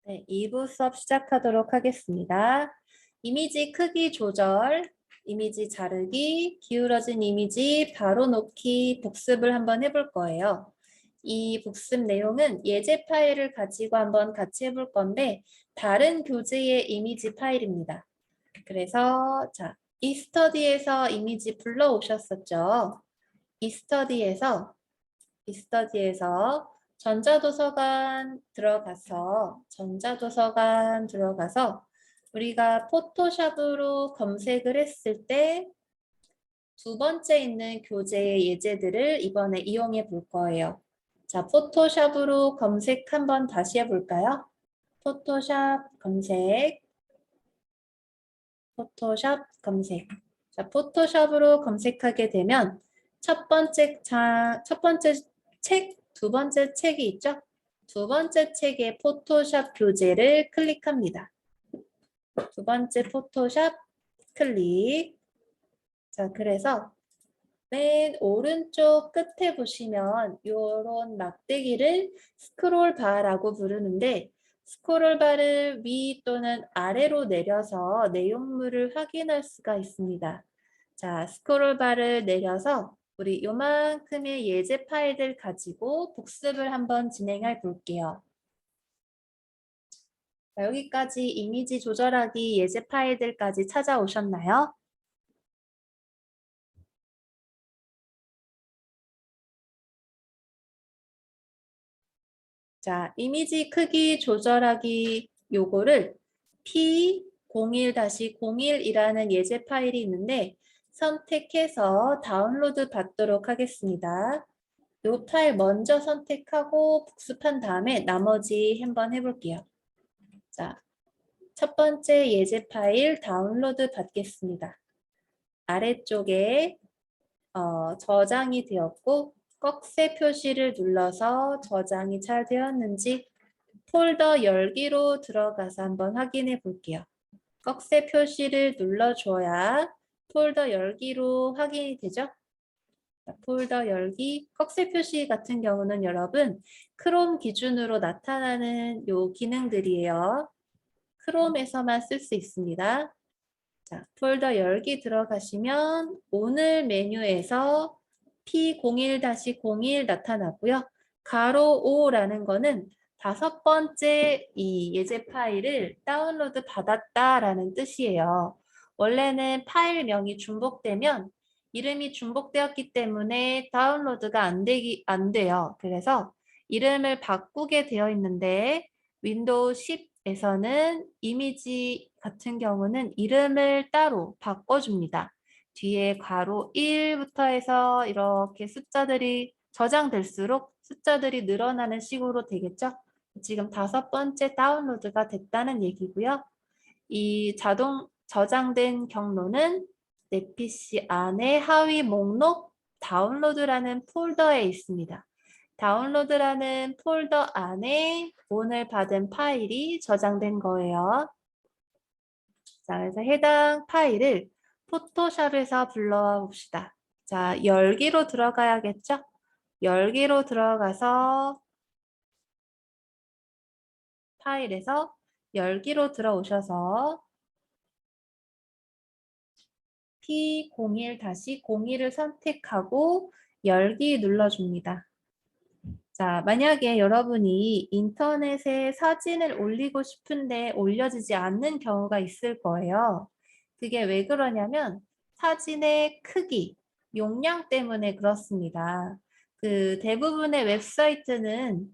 네, 2부 수업 시작하도록 하겠습니다. 이미지 크기 조절, 이미지 자르기, 기울어진 이미지 바로 놓기 복습을 한번 해볼 거예요. 이 복습 내용은 예제 파일을 가지고 한번 같이 해볼 건데 다른 교재의 이미지 파일입니다. 그래서 이 스터디에서 이미지 불러오셨었죠? 이 스터디에서 전자도서관 들어가서 우리가 포토샵으로 검색을 했을 때 두 번째 있는 교재의 예제들을 이번에 이용해 볼 거예요. 자, 포토샵으로 검색 한번 다시 해볼까요? 포토샵 검색. 자, 포토샵으로 검색하게 되면 첫 번째 책, 두 번째 책이 있죠? 두 번째 책의 포토샵 교재를 클릭합니다. 두 번째 포토샵 클릭. 자, 그래서 맨 오른쪽 끝에 보시면 이런 막대기를 스크롤 바라고 부르는데 스크롤 바를 위 또는 아래로 내려서 내용물을 확인할 수가 있습니다. 자, 스크롤 바를 내려서 우리 요만큼의 예제 파일을 가지고 복습을 한번 진행해 볼게요. 자, 여기까지 이미지 조절하기 예제 파일들까지 찾아오셨나요? 자, 이미지 크기 조절하기 요거를 P01-01이라는 예제 파일이 있는데 선택해서 다운로드 받도록 하겠습니다. 요 파일 먼저 선택하고 복습한 다음에 나머지 한번 해볼게요. 자, 첫 번째 예제 파일 다운로드 받겠습니다. 아래쪽에 저장이 되었고 꺽쇠 표시를 눌러서 저장이 잘 되었는지 폴더 열기로 들어가서 한번 확인해 볼게요. 꺽쇠 표시를 눌러줘야 폴더 열기로 확인이 되죠? 폴더 열기, 꺽쇠 표시 같은 경우는 여러분 크롬 기준으로 나타나는 요 기능들이에요. 크롬에서만 쓸 수 있습니다. 자, 폴더 열기 들어가시면 오늘 메뉴에서 P01-01 나타나고요. 가로 5라는 거는 다섯 번째 이 예제 파일을 다운로드 받았다라는 뜻이에요. 원래는 파일명이 중복되면 이름이 중복되었기 때문에 다운로드가 안 돼요. 그래서 이름을 바꾸게 되어 있는데 윈도우 10에서는 이미지 같은 경우는 이름을 따로 바꿔줍니다. 뒤에 괄호 1부터 해서 이렇게 숫자들이 저장될수록 숫자들이 늘어나는 식으로 되겠죠? 지금 다섯 번째 다운로드가 됐다는 얘기고요. 이 자동 저장된 경로는 내 PC 안에 하위 목록 다운로드라는 폴더에 있습니다. 다운로드라는 폴더 안에 오늘 받은 파일이 저장된 거예요. 자, 그래서 해당 파일을 포토샵에서 불러와 봅시다. 자, 열기로 들어가야겠죠? 열기로 들어가서 파일에서 열기로 들어오셔서 P01-01을 선택하고 열기 눌러줍니다. 자, 만약에 여러분이 인터넷에 사진을 올리고 싶은데 올려지지 않는 경우가 있을 거예요. 그게 왜 그러냐면 사진의 크기, 용량 때문에 그렇습니다. 그 대부분의 웹사이트는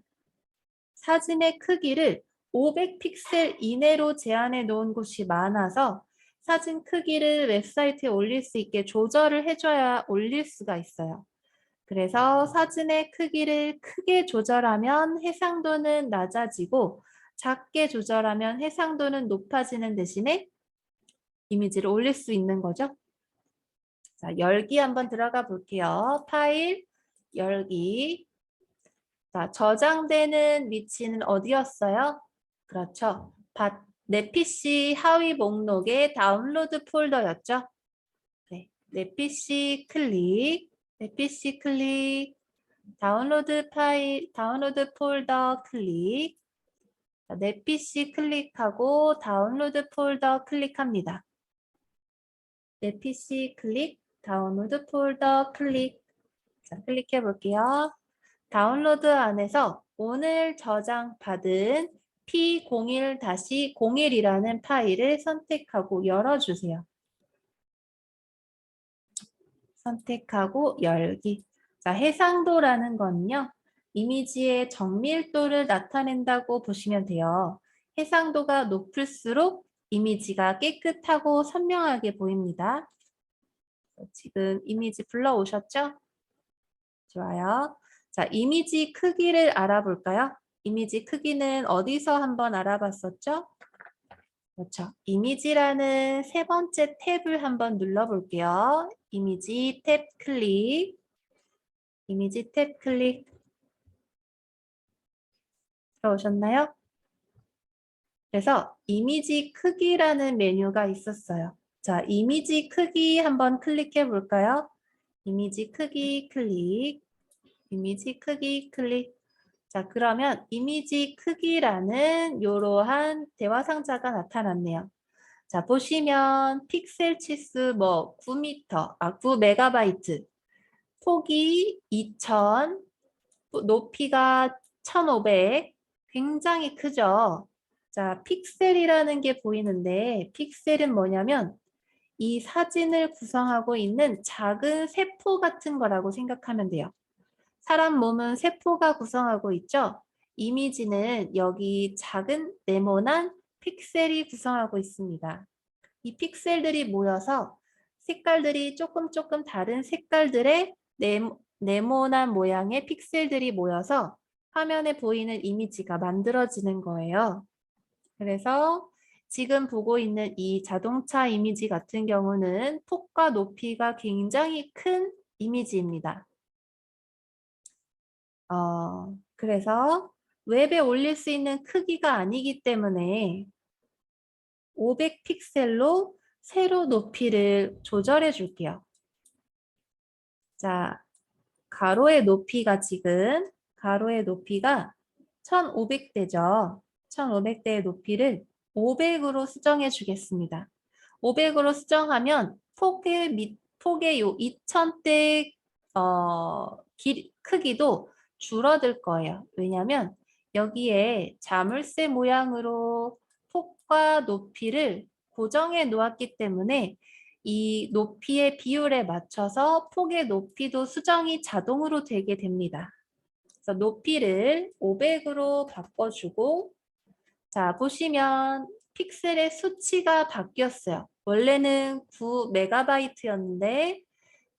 사진의 크기를 500픽셀 이내로 제한해 놓은 곳이 많아서 사진 크기를 웹사이트에 올릴 수 있게 조절을 해줘야 올릴 수가 있어요. 그래서 사진의 크기를 크게 조절하면 해상도는 낮아지고 작게 조절하면 해상도는 높아지는 대신에 이미지를 올릴 수 있는 거죠. 자, 열기 한번 들어가 볼게요. 파일, 열기. 자, 저장되는 위치는 어디였어요? 그렇죠. 내 PC 하위 목록의 다운로드 폴더였죠. 네, 내 PC 클릭, 내 PC 클릭, 다운로드 파일, 다운로드 폴더 클릭. 자, 내 PC 클릭하고 다운로드 폴더 클릭합니다. 내 PC 클릭, 다운로드 폴더 클릭. 자, 클릭해 볼게요. 다운로드 안에서 오늘 저장받은 P01-01이라는 파일을 선택하고 열어주세요. 선택하고 열기. 자, 해상도라는 건요. 이미지의 정밀도를 나타낸다고 보시면 돼요. 해상도가 높을수록 이미지가 깨끗하고 선명하게 보입니다. 지금 이미지 불러오셨죠? 좋아요. 자, 이미지 크기를 알아볼까요? 이미지 크기는 어디서 한번 알아봤었죠? 그렇죠. 이미지라는 세 번째 탭을 한번 눌러볼게요. 이미지 탭 클릭. 이미지 탭 클릭. 들어오셨나요? 그래서 이미지 크기라는 메뉴가 있었어요. 자, 이미지 크기 한번 클릭해 볼까요? 이미지 크기 클릭. 이미지 크기 클릭. 자, 그러면 이미지 크기라는 이러한 대화 상자가 나타났네요. 자, 보시면 픽셀 치수 9메가바이트, 폭이 2000, 높이가 1500, 굉장히 크죠? 자, 픽셀이라는 게 보이는데 픽셀은 뭐냐면 이 사진을 구성하고 있는 작은 세포 같은 거라고 생각하면 돼요. 사람 몸은 세포가 구성하고 있죠? 이미지는 여기 작은 네모난 픽셀이 구성하고 있습니다. 이 픽셀들이 모여서 색깔들이 조금 다른 색깔들의 네모난 모양의 픽셀들이 모여서 화면에 보이는 이미지가 만들어지는 거예요. 그래서 지금 보고 있는 이 자동차 이미지 같은 경우는 폭과 높이가 굉장히 큰 이미지입니다. 그래서 웹에 올릴 수 있는 크기가 아니기 때문에 500픽셀로 세로 높이를 조절해 줄게요. 자, 가로의 높이가 1500대죠. 1500대의 높이를 500으로 수정해 주겠습니다. 500으로 수정하면 폭의 요 2000대 크기도 줄어들 거예요. 왜냐하면 여기에 자물쇠 모양으로 폭과 높이를 고정해 놓았기 때문에 이 높이의 비율에 맞춰서 폭의 높이도 수정이 자동으로 되게 됩니다. 그래서 높이를 500으로 바꿔주고, 자, 보시면 픽셀의 수치가 바뀌었어요. 원래는 9메가바이트였는데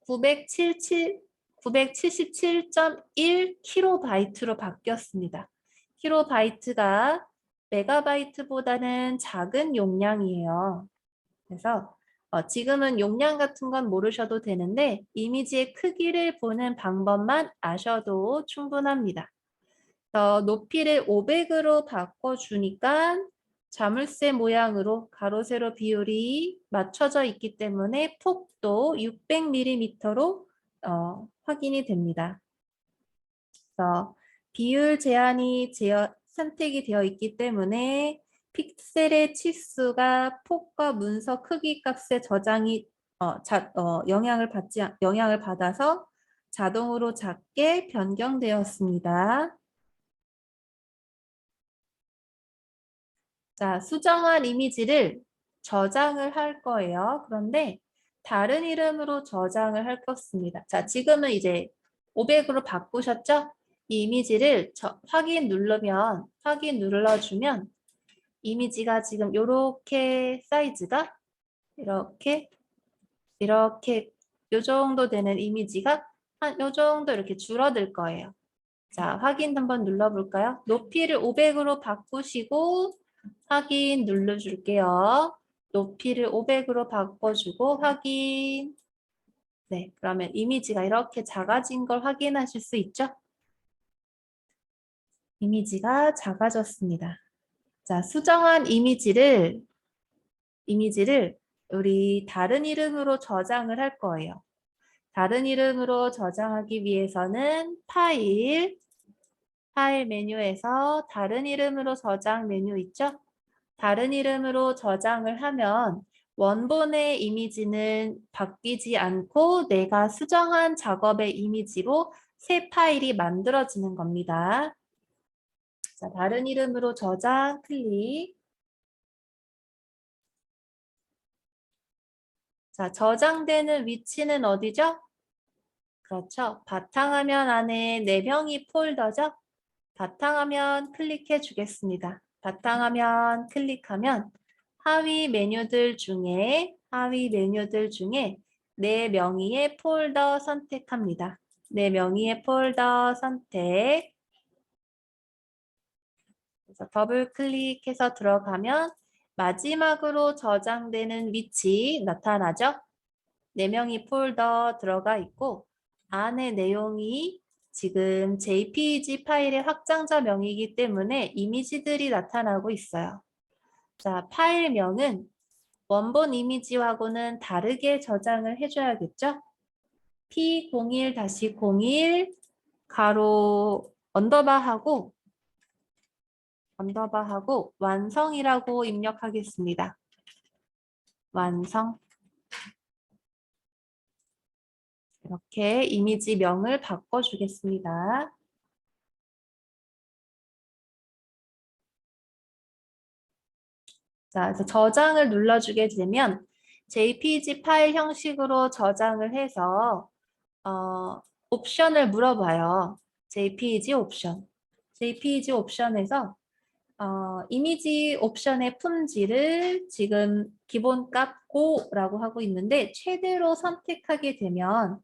977.1kB로 바뀌었습니다. 킬로바이트가 메가바이트보다는 작은 용량이에요. 그래서 지금은 용량 같은 건 모르셔도 되는데 이미지의 크기를 보는 방법만 아셔도 충분합니다. 높이를 500으로 바꿔주니까 자물쇠 모양으로 가로 세로 비율이 맞춰져 있기 때문에 폭도 600mm로 확인이 됩니다. 그래서 비율 제한이 선택이 되어 있기 때문에 픽셀의 치수가 폭과 문서 크기 값에 영향을 받아서 자동으로 작게 변경되었습니다. 자, 수정한 이미지를 저장을 할 거예요. 그런데 다른 이름으로 저장을 할 것입니다. 자, 지금은 이제 500으로 바꾸셨죠? 이 이미지를 확인 눌러주면 이미지가 지금 이렇게 사이즈가 이렇게 요 정도 되는 이미지가 한 요 정도 이렇게 줄어들 거예요. 자, 확인 한번 눌러볼까요? 높이를 500으로 바꾸시고 확인 눌러줄게요. 높이를 500으로 바꿔주고 확인. 네, 그러면 이미지가 이렇게 작아진 걸 확인하실 수 있죠? 이미지가 작아졌습니다. 자, 수정한 이미지를 우리 다른 이름으로 저장을 할 거예요. 다른 이름으로 저장하기 위해서는 파일, 파일 메뉴에서 다른 이름으로 저장 메뉴 있죠? 다른 이름으로 저장을 하면 원본의 이미지는 바뀌지 않고 내가 수정한 작업의 이미지로 새 파일이 만들어지는 겁니다. 자, 다른 이름으로 저장 클릭. 자, 저장되는 위치는 어디죠? 그렇죠. 바탕화면 안에 4명이 폴더죠? 바탕화면 클릭해 주겠습니다. 바탕화면 클릭하면 하위 메뉴들 중에 내 명의의 폴더 선택합니다. 내 명의의 폴더 선택. 그래서 더블 클릭해서 들어가면 마지막으로 저장되는 위치 나타나죠? 내 명의 폴더 들어가 있고 안에 내용이 지금 JPG 파일의 확장자 명이기 때문에 이미지들이 나타나고 있어요. 자, 파일명은 원본 이미지하고는 다르게 저장을 해줘야겠죠? P01-01 가로 언더바하고 완성이라고 입력하겠습니다. 완성. 이렇게 이미지명을 바꿔주겠습니다. 자, 그래서 저장을 눌러주게 되면 JPG 파일 형식으로 저장을 해서 옵션을 물어봐요. JPG 옵션. JPG 옵션에서 이미지 옵션의 품질을 지금 기본값 고라고 하고 있는데 최대로 선택하게 되면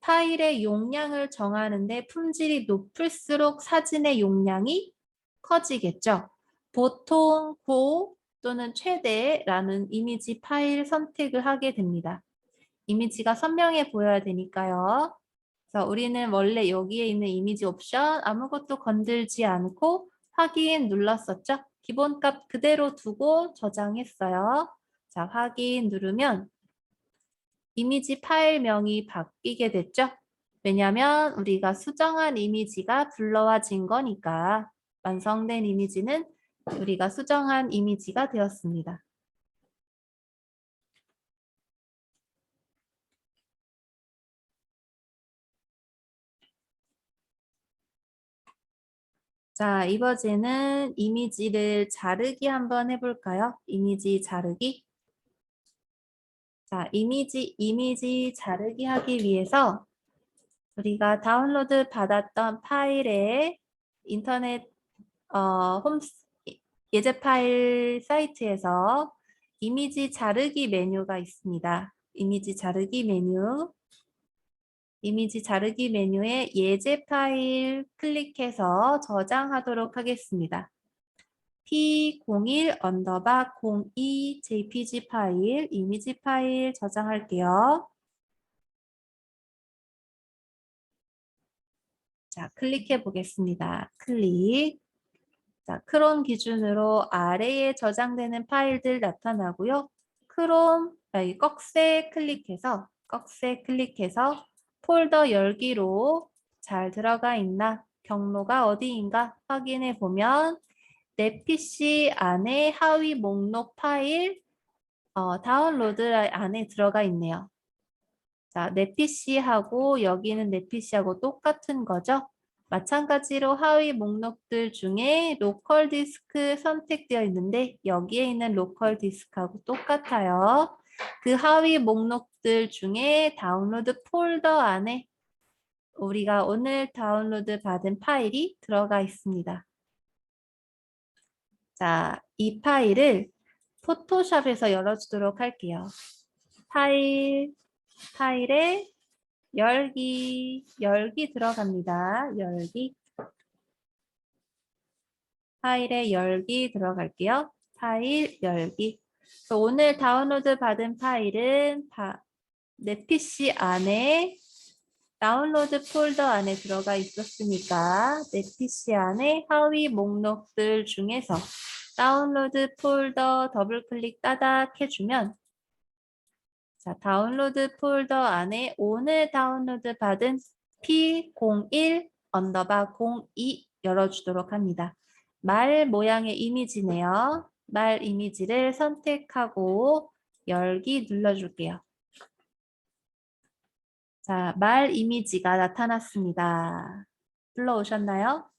파일의 용량을 정하는데 품질이 높을수록 사진의 용량이 커지겠죠. 보통 고 또는 최대라는 이미지 파일 선택을 하게 됩니다. 이미지가 선명해 보여야 되니까요. 그래서 우리는 원래 여기에 있는 이미지 옵션 아무것도 건들지 않고 확인 눌렀었죠? 기본값 그대로 두고 저장했어요. 자, 확인 누르면 이미지 파일명이 바뀌게 됐죠? 왜냐하면 우리가 수정한 이미지가 불러와진 거니까 완성된 이미지는 우리가 수정한 이미지가 되었습니다. 자, 이번에는 이미지를 자르기 한번 해볼까요? 이미지 자르기. 자, 이미지 자르기 하기 위해서 우리가 다운로드 받았던 파일에 인터넷 홈 예제 파일 사이트에서 이미지 자르기 메뉴가 있습니다. 이미지 자르기 메뉴. 이미지 자르기 메뉴에 예제 파일 클릭해서 저장하도록 하겠습니다. P01_02 JPG 파일, 이미지 파일 저장할게요. 자, 클릭해 보겠습니다. 클릭. 자, 크롬 기준으로 아래에 저장되는 파일들 나타나고요. 크롬 여기 꺽쇠 클릭해서 폴더 열기로 잘 들어가 있나 경로가 어디인가 확인해 보면 내 PC 안에 하위 목록 파일 다운로드 안에 들어가 있네요. 자, 내 PC하고 여기는 내 PC하고 똑같은 거죠? 마찬가지로 하위 목록들 중에 로컬 디스크 선택되어 있는데 여기에 있는 로컬 디스크하고 똑같아요. 그 하위 목록들 중에 다운로드 폴더 안에 우리가 오늘 다운로드 받은 파일이 들어가 있습니다. 자, 이 파일을 포토샵에서 열어주도록 할게요. 파일에 열기 들어갑니다. 파일에 열기 들어갈게요. 파일 열기. 그래서 오늘 다운로드 받은 파일은 내 PC 안에 다운로드 폴더 안에 들어가 있었으니까 내 PC 안에 하위 목록들 중에서 다운로드 폴더 더블 클릭 따닥 해주면 자, 다운로드 폴더 안에 오늘 다운로드 받은 P01_02 열어주도록 합니다. 말 모양의 이미지네요. 말 이미지를 선택하고 열기 눌러줄게요. 자, 말 이미지가 나타났습니다. 불러오셨나요?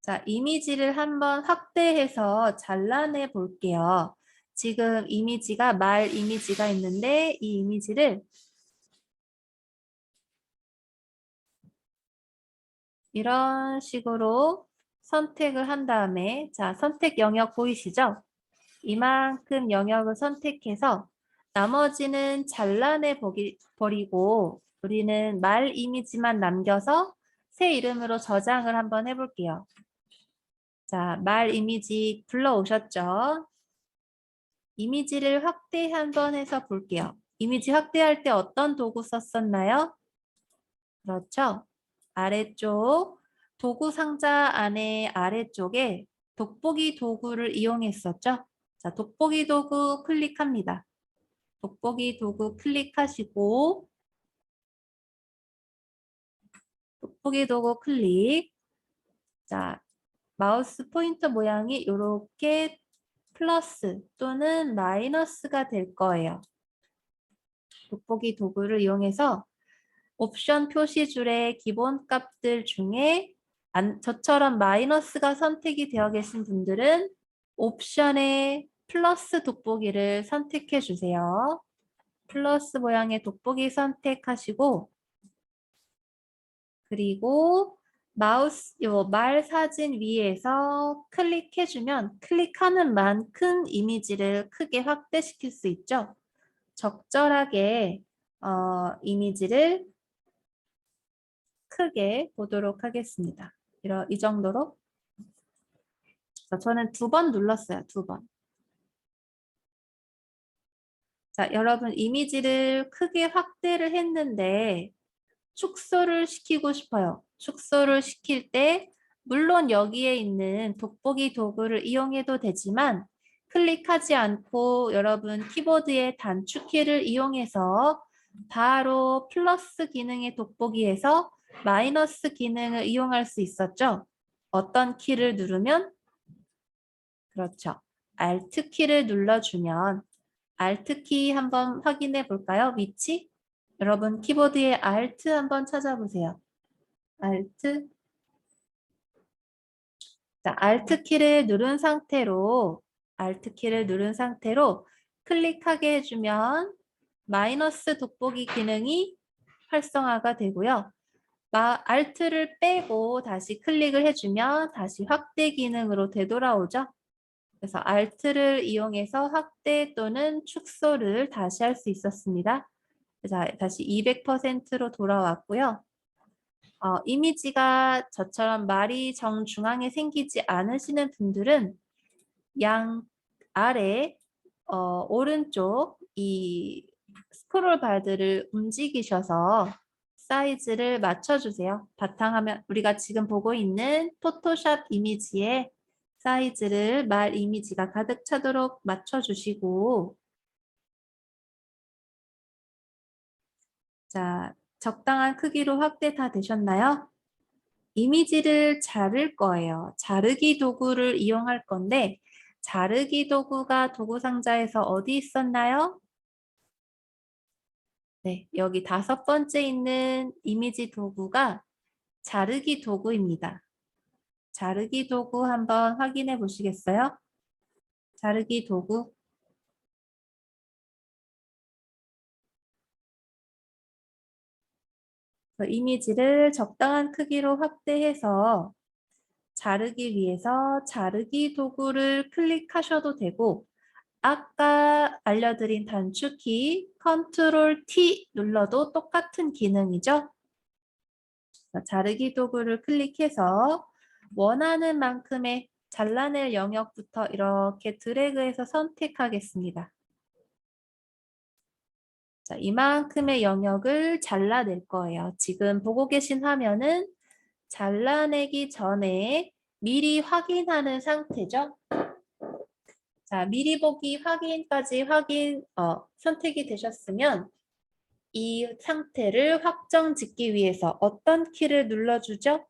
자, 이미지를 한번 확대해서 잘라내 볼게요. 지금 이미지가 말 이미지가 있는데 이 이미지를 이런 식으로 선택을 한 다음에 자, 선택 영역 보이시죠? 이만큼 영역을 선택해서 나머지는 잘라내 버리고 우리는 말 이미지만 남겨서 새 이름으로 저장을 한번 해볼게요. 자, 말 이미지 불러오셨죠? 이미지를 확대 한번 해서 볼게요. 이미지 확대할 때 어떤 도구 썼었나요? 그렇죠. 아래쪽 도구 상자 안에 아래쪽에 돋보기 도구를 이용했었죠. 자, 돋보기 도구 클릭합니다. 돋보기 도구 클릭하시고 돋보기 도구 클릭. 자, 마우스 포인터 모양이 이렇게 플러스 또는 마이너스가 될 거예요. 돋보기 도구를 이용해서 옵션 표시줄의 기본 값들 중에 저처럼 마이너스가 선택이 되어 계신 분들은 옵션의 플러스 돋보기를 선택해 주세요. 플러스 모양의 돋보기 선택하시고 그리고 마우스 말 사진 위에서 클릭해주면 클릭하는 만큼 이미지를 크게 확대시킬 수 있죠. 적절하게 이미지를 크게 보도록 하겠습니다. 이 정도로. 저는 2번 눌렀어요. 2번. 자, 여러분 이미지를 크게 확대를 했는데 축소를 시키고 싶어요. 축소를 시킬 때 물론 여기에 있는 돋보기 도구를 이용해도 되지만 클릭하지 않고 여러분 키보드의 단축키를 이용해서 바로 플러스 기능의 돋보기에서 마이너스 기능을 이용할 수 있었죠. 어떤 키를 누르면? 그렇죠. Alt 키를 눌러주면 Alt 키 한번 확인해 볼까요? 위치? 여러분 키보드에 Alt 한번 찾아보세요. Alt. 자, Alt 키를 누른 상태로 클릭하게 해주면 마이너스 돋보기 기능이 활성화가 되고요. Alt를 빼고 다시 클릭을 해주면 다시 확대 기능으로 되돌아오죠. 그래서 Alt를 이용해서 확대 또는 축소를 다시 할 수 있었습니다. 자, 다시 200%로 돌아왔고요. 이미지가 저처럼 말이 정중앙에 생기지 않으시는 분들은 양 아래 오른쪽 이 스크롤 바들을 움직이셔서 사이즈를 맞춰주세요. 바탕화면 우리가 지금 보고 있는 포토샵 이미지의 사이즈를 말 이미지가 가득 차도록 맞춰주시고 자, 적당한 크기로 확대 다 되셨나요? 이미지를 자를 거예요. 자르기 도구를 이용할 건데 자르기 도구가 도구 상자에서 어디 있었나요? 네, 여기 5번째 있는 이미지 도구가 자르기 도구입니다. 자르기 도구 한번 확인해 보시겠어요? 자르기 도구. 이미지를 적당한 크기로 확대해서 자르기 위해서 자르기 도구를 클릭하셔도 되고 아까 알려드린 단축키 컨트롤 T 눌러도 똑같은 기능이죠. 자르기 도구를 클릭해서 원하는 만큼의 잘라낼 영역부터 이렇게 드래그해서 선택하겠습니다. 자, 이만큼의 영역을 잘라낼 거예요. 지금 보고 계신 화면은 잘라내기 전에 미리 확인하는 상태죠. 자, 미리 보기 확인까지 선택이 되셨으면 이 상태를 확정 짓기 위해서 어떤 키를 눌러주죠?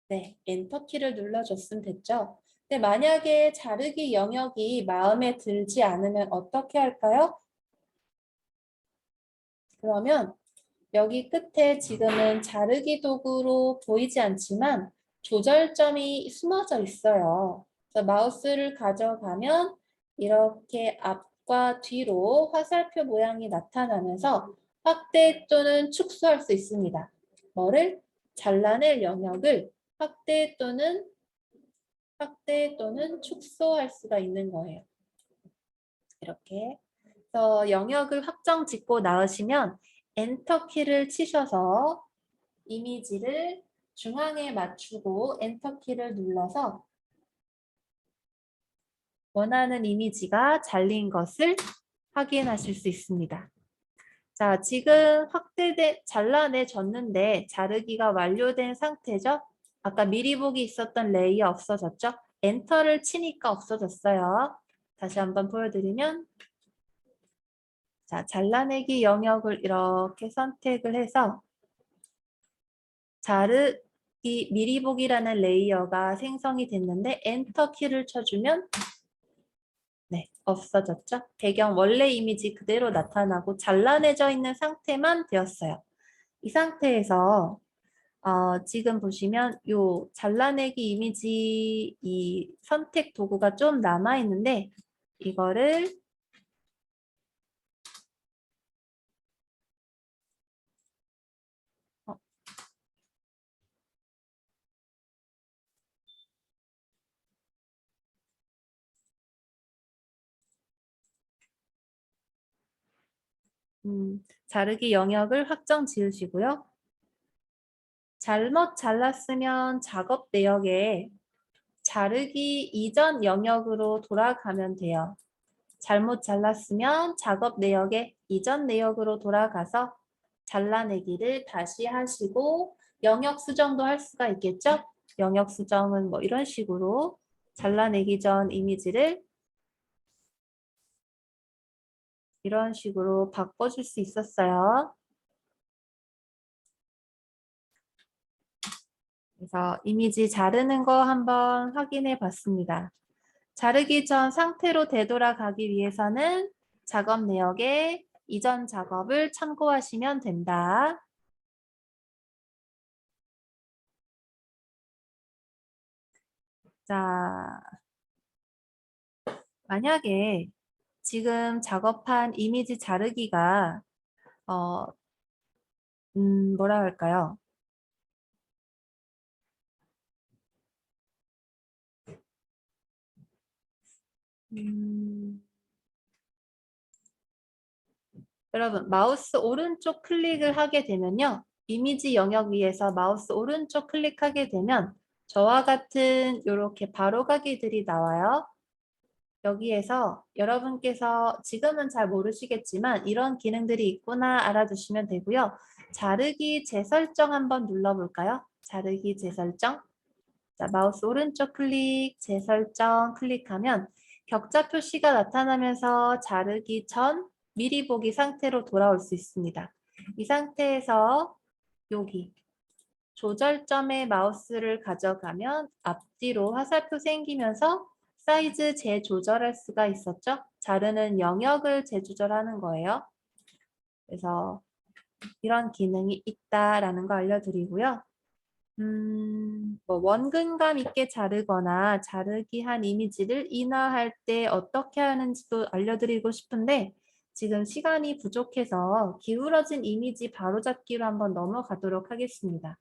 네, 엔터 키를 눌러줬으면 됐죠. 근데 만약에 자르기 영역이 마음에 들지 않으면 어떻게 할까요? 그러면 여기 끝에 지금은 자르기 도구로 보이지 않지만 조절점이 숨어져 있어요. 그래서 마우스를 가져가면 이렇게 앞과 뒤로 화살표 모양이 나타나면서 확대 또는 축소할 수 있습니다. 뭐를? 잘라낼 영역을 확대 또는 축소할 수가 있는 거예요. 이렇게. 그래서 영역을 확정 짓고 나으시면 엔터 키를 치셔서 이미지를 중앙에 맞추고 엔터 키를 눌러서 원하는 이미지가 잘린 것을 확인하실 수 있습니다. 자, 지금 잘라내졌는데 자르기가 완료된 상태죠? 아까 미리 보기 있었던 레이어 없어졌죠? 엔터를 치니까 없어졌어요. 다시 한번 보여드리면 자, 잘라내기 영역을 이렇게 선택을 해서 미리 보기라는 레이어가 생성이 됐는데 엔터 키를 쳐주면 네, 없어졌죠? 배경 원래 이미지 그대로 나타나고 잘라내져 있는 상태만 되었어요. 이 상태에서 지금 보시면 요 잘라내기 이미지 이 선택 도구가 좀 남아 있는데 이거를 자르기 영역을 확정 지으시고요. 잘못 잘랐으면 작업 내역에 자르기 이전 영역으로 돌아가면 돼요. 잘못 잘랐으면 작업 내역의 이전 내역으로 돌아가서 잘라내기를 다시 하시고 영역 수정도 할 수가 있겠죠? 영역 수정은 뭐 이런 식으로 잘라내기 전 이미지를 이런 식으로 바꿔줄 수 있었어요. 그래서 이미지 자르는 거 한번 확인해 봤습니다. 자르기 전 상태로 되돌아가기 위해서는 작업 내역에 이전 작업을 참고하시면 된다. 자, 만약에 지금 작업한 이미지 자르기가 어, 뭐라 할까요? 여러분 마우스 오른쪽 클릭을 하게 되면요. 이미지 영역 위에서 마우스 오른쪽 클릭하게 되면 저와 같은 이렇게 바로가기들이 나와요. 여기에서 여러분께서 지금은 잘 모르시겠지만 이런 기능들이 있구나 알아두시면 되고요. 자르기 재설정 한번 눌러볼까요? 자르기 재설정. 자, 마우스 오른쪽 클릭, 재설정 클릭하면 격자 표시가 나타나면서 자르기 전 미리 보기 상태로 돌아올 수 있습니다. 이 상태에서 여기 조절점에 마우스를 가져가면 앞뒤로 화살표 생기면서 사이즈 재조절할 수가 있었죠. 자르는 영역을 재조절하는 거예요. 그래서 이런 기능이 있다라는 거 알려드리고요. 뭐 원근감 있게 자르거나 자르기 한 이미지를 인화할 때 어떻게 하는지도 알려드리고 싶은데 지금 시간이 부족해서 기울어진 이미지 바로잡기로 한번 넘어가도록 하겠습니다.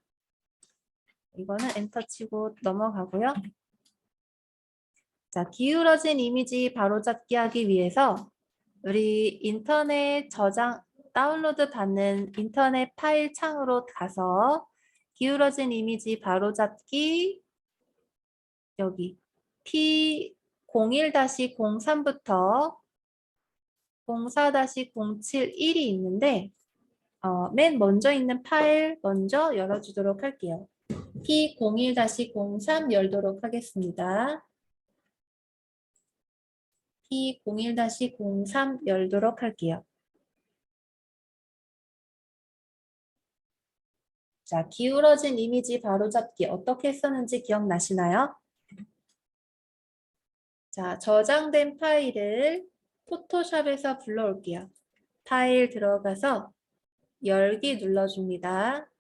이거는 엔터 치고 넘어가고요. 자, 기울어진 이미지 바로잡기 하기 위해서 우리 인터넷 다운로드 받는 인터넷 파일 창으로 가서 기울어진 이미지 바로잡기 여기 P01-03부터 04-071이 있는데 맨 먼저 있는 파일 먼저 열어주도록 할게요. P01-03 열도록 하겠습니다. P01-03 열도록 할게요. 자, 기울어진 이미지 바로잡기 어떻게 했었는지 기억나시나요? 자, 저장된 파일을 포토샵에서 불러올게요. 파일 들어가서 열기 눌러줍니다.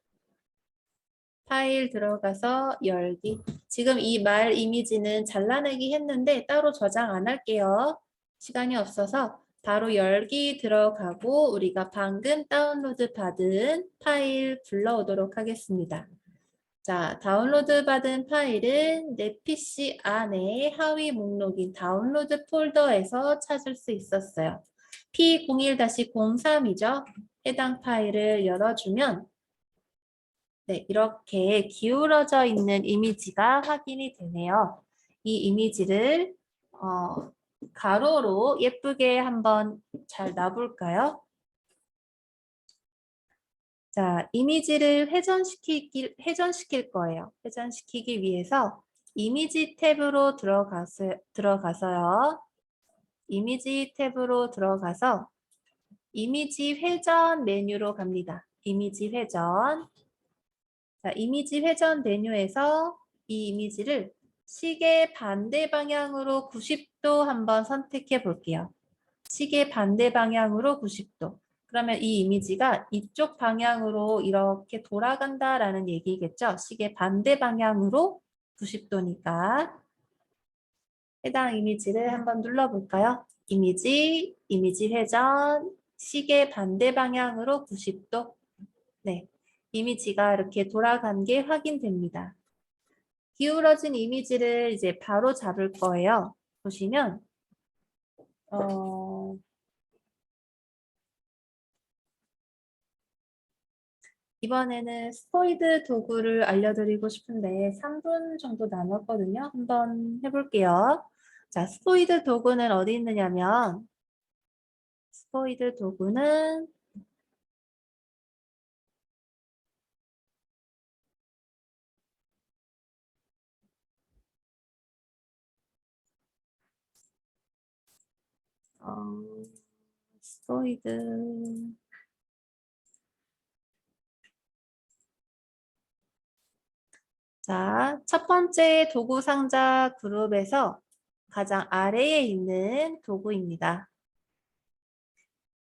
파일 들어가서 열기. 지금 이 말 이미지는 잘라내기 했는데 따로 저장 안 할게요. 시간이 없어서 바로 열기 들어가고 우리가 방금 다운로드 받은 파일 불러오도록 하겠습니다. 자, 다운로드 받은 파일은 내 PC 안에 하위 목록인 다운로드 폴더에서 찾을 수 있었어요. P01-03이죠. 해당 파일을 열어주면 네, 이렇게 기울어져 있는 이미지가 확인이 되네요. 이 이미지를 가로로 예쁘게 한번 잘 놔볼까요? 자, 이미지를 회전시킬 거예요. 회전시키기 위해서 이미지 탭으로 들어가서요. 이미지 탭으로 들어가서 이미지 회전 메뉴로 갑니다. 이미지 회전. 자, 이미지 회전 메뉴에서 이 이미지를 시계 반대 방향으로 90도 한번 선택해 볼게요. 시계 반대 방향으로 90도. 그러면 이 이미지가 이쪽 방향으로 이렇게 돌아간다라는 얘기겠죠? 시계 반대 방향으로 90도니까. 해당 이미지를 한번 눌러볼까요? 이미지 회전, 시계 반대 방향으로 90도. 네, 이미지가 이렇게 돌아간 게 확인됩니다. 기울어진 이미지를 이제 바로 잡을 거예요. 보시면 이번에는 스포이드 도구를 알려드리고 싶은데 3분 정도 남았거든요. 한번 해볼게요. 자, 스포이드 도구는 어디 있느냐면 스포이드 도구는 스포이드 자, 첫 번째 도구 상자 그룹에서 가장 아래에 있는 도구입니다.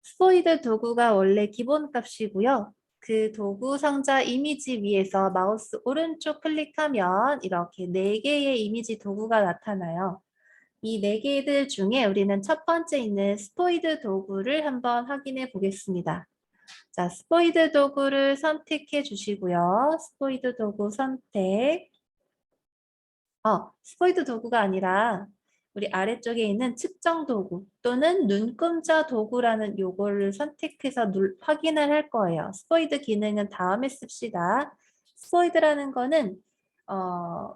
스포이드 도구가 원래 기본 값이고요. 그 도구 상자 이미지 위에서 마우스 오른쪽 클릭하면 이렇게 4개의 이미지 도구가 나타나요. 이 4개들 중에 우리는 첫 번째 있는 스포이드 도구를 한번 확인해 보겠습니다. 자, 스포이드 도구를 선택해 주시고요. 스포이드 도구 선택. 스포이드 도구가 아니라 우리 아래쪽에 있는 측정 도구 또는 눈금자 도구라는 요거를 선택해서 확인을 할 거예요. 스포이드 기능은 다음에 씁시다. 스포이드라는 거는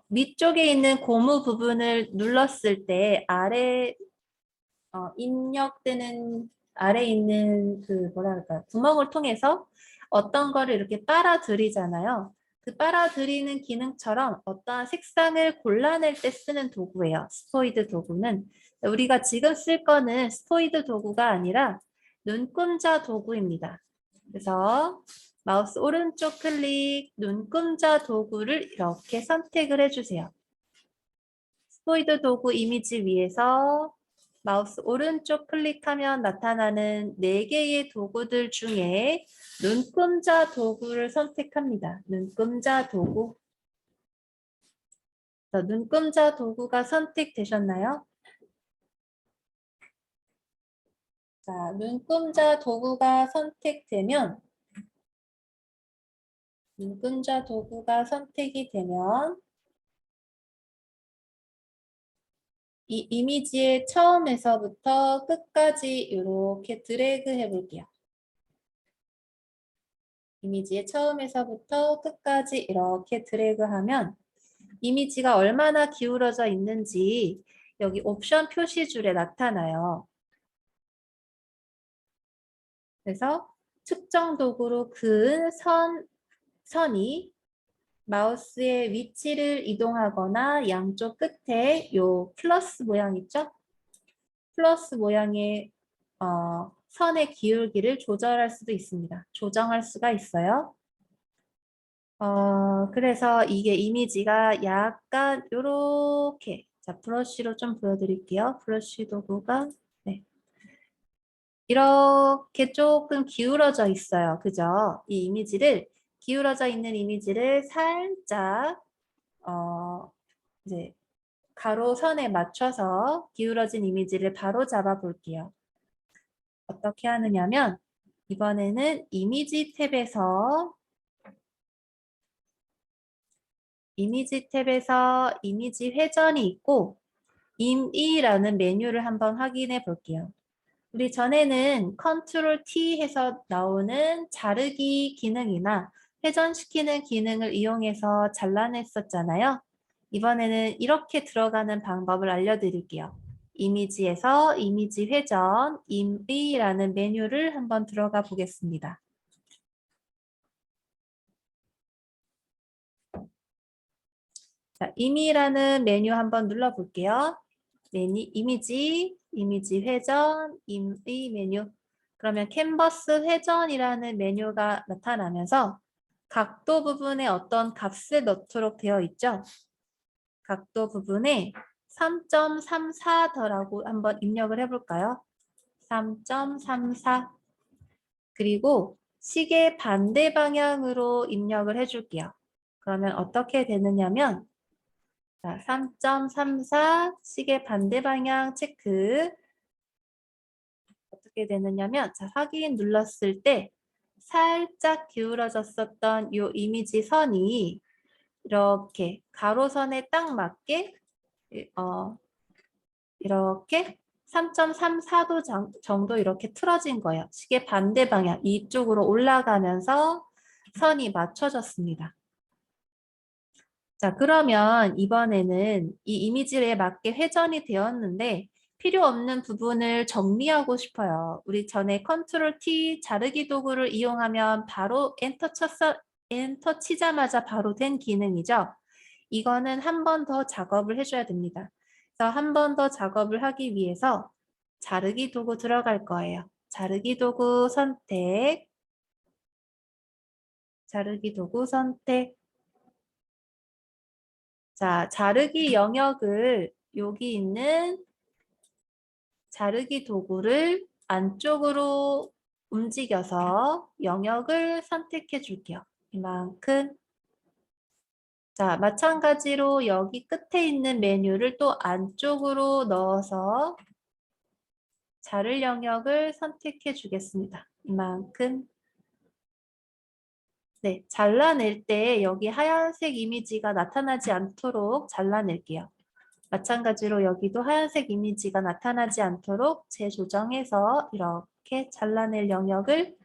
밑쪽에 있는 고무 부분을 눌렀을 때 아래 입력되는 아래 있는 그 뭐랄까 구멍을 통해서 어떤 거를 이렇게 빨아들이잖아요. 그 빨아들이는 기능처럼 어떠한 색상을 골라낼 때 쓰는 도구예요. 스포이드 도구는. 우리가 지금 쓸 거는 스포이드 도구가 아니라 눈금자 도구입니다. 그래서 마우스 오른쪽 클릭 눈금자 도구를 이렇게 선택을 해주세요. 스포이드 도구 이미지 위에서 마우스 오른쪽 클릭하면 나타나는 4개의 도구들 중에 눈금자 도구를 선택합니다. 눈금자 도구. 눈금자 도구가 선택되셨나요? 자, 눈금자 도구가 선택되면 눈금자 도구가 선택이 되면 이 이미지의 처음에서부터 끝까지 이렇게 드래그 해볼게요. 이미지의 처음에서부터 끝까지 이렇게 드래그하면 이미지가 얼마나 기울어져 있는지 여기 옵션 표시줄에 나타나요. 그래서 측정 도구로 그은 선이 마우스의 위치를 이동하거나 양쪽 끝에 요 플러스 모양 있죠? 플러스 모양의 선의 기울기를 조절할 수도 있습니다. 조정할 수가 있어요. 그래서 이게 이미지가 약간 요렇게, 자, 브러쉬로 좀 보여드릴게요. 브러쉬 도구가, 네. 이렇게 조금 기울어져 있어요. 그죠? 이 이미지를, 기울어져 있는 이미지를 살짝, 이제 가로선에 맞춰서 기울어진 이미지를 바로 잡아 볼게요. 어떻게 하느냐면, 이번에는 이미지 탭에서 이미지 회전이 있고 임의라는 메뉴를 한번 확인해 볼게요. 우리 전에는 컨트롤 T 해서 나오는 자르기 기능이나 회전시키는 기능을 이용해서 잘라냈었잖아요. 이번에는 이렇게 들어가는 방법을 알려드릴게요. 이미지에서 이미지 회전, 임의라는 메뉴를 한번 들어가 보겠습니다. 자, 임의라는 메뉴 한번 눌러볼게요. 이미지 회전, 임의 메뉴. 그러면 캔버스 회전이라는 메뉴가 나타나면서 각도 부분에 어떤 값을 넣도록 되어 있죠. 각도 부분에 3.34더라고 한번 입력을 해볼까요? 3.34. 그리고 시계 반대 방향으로 입력을 해줄게요. 그러면 어떻게 되느냐면 자, 3.34 시계 반대 방향 체크. 어떻게 되느냐면 자, 확인 눌렀을 때 살짝 기울어졌었던 이 이미지 선이 이렇게 가로선에 딱 맞게 이렇게 3.34도 정도 이렇게 틀어진 거예요. 시계 반대 방향 이쪽으로 올라가면서 선이 맞춰졌습니다. 자, 그러면 이번에는 이 이미지에 맞게 회전이 되었는데 필요 없는 부분을 정리하고 싶어요. 우리 전에 컨트롤 T 자르기 도구를 이용하면 바로 엔터 치자마자 바로 된 기능이죠. 이거는 한 번 더 작업을 해줘야 됩니다. 그래서 한 번 더 작업을 하기 위해서 자르기 도구 들어갈 거예요. 자르기 도구 선택, 자르기 도구 선택. 자, 자르기 영역을 여기 있는 자르기 도구를 안쪽으로 움직여서 영역을 선택해 줄게요. 이만큼. 자, 마찬가지로 여기 끝에 있는 메뉴를 또 안쪽으로 넣어서 자를 영역을 선택해 주겠습니다. 이만큼. 네, 잘라낼 때 여기 하얀색 이미지가 나타나지 않도록 잘라낼게요. 마찬가지로 여기도 하얀색 이미지가 나타나지 않도록 재조정해서 이렇게 잘라낼 영역을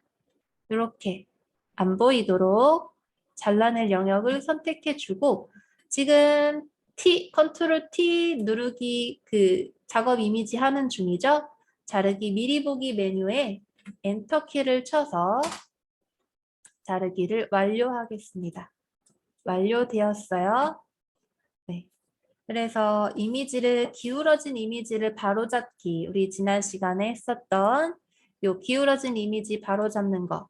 이렇게 안 보이도록 잘라낼 영역을 선택해 주고 지금 컨트롤 T 누르기 그 작업 이미지 하는 중이죠. 자르기 미리 보기 메뉴에 엔터 키를 쳐서 자르기를 완료하겠습니다. 완료되었어요. 네. 그래서 기울어진 이미지를 바로잡기, 우리 지난 시간에 했었던 요 기울어진 이미지 바로잡는 거.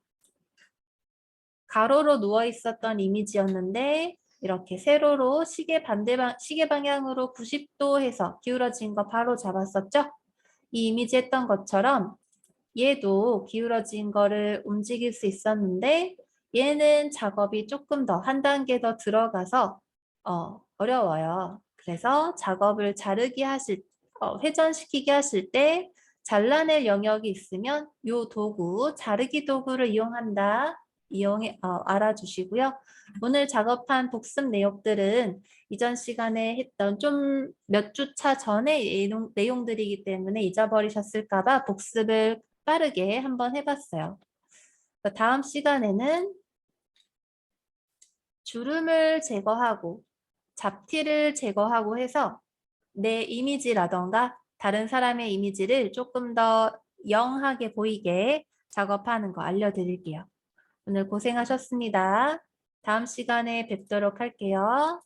가로로 누워 있었던 이미지였는데 이렇게 세로로 시계 방향으로 90도 해서 기울어진 거 바로 잡았었죠? 이 이미지 했던 것처럼 얘도 기울어진 거를 움직일 수 있었는데 얘는 작업이 조금 더 한 단계 더 들어가서 어려워요. 그래서 작업을 회전시키기 하실 때 잘라낼 영역이 있으면 이 도구, 자르기 도구를 알아주시고요. 오늘 작업한 복습 내용들은 이전 시간에 했던 좀 몇 주차 전의 내용들이기 때문에 잊어버리셨을까 봐 복습을 빠르게 한번 해봤어요. 다음 시간에는 주름을 제거하고 잡티를 제거하고 해서 내 이미지라던가 다른 사람의 이미지를 조금 더 영하게 보이게 작업하는 거 알려드릴게요. 오늘 고생하셨습니다. 다음 시간에 뵙도록 할게요.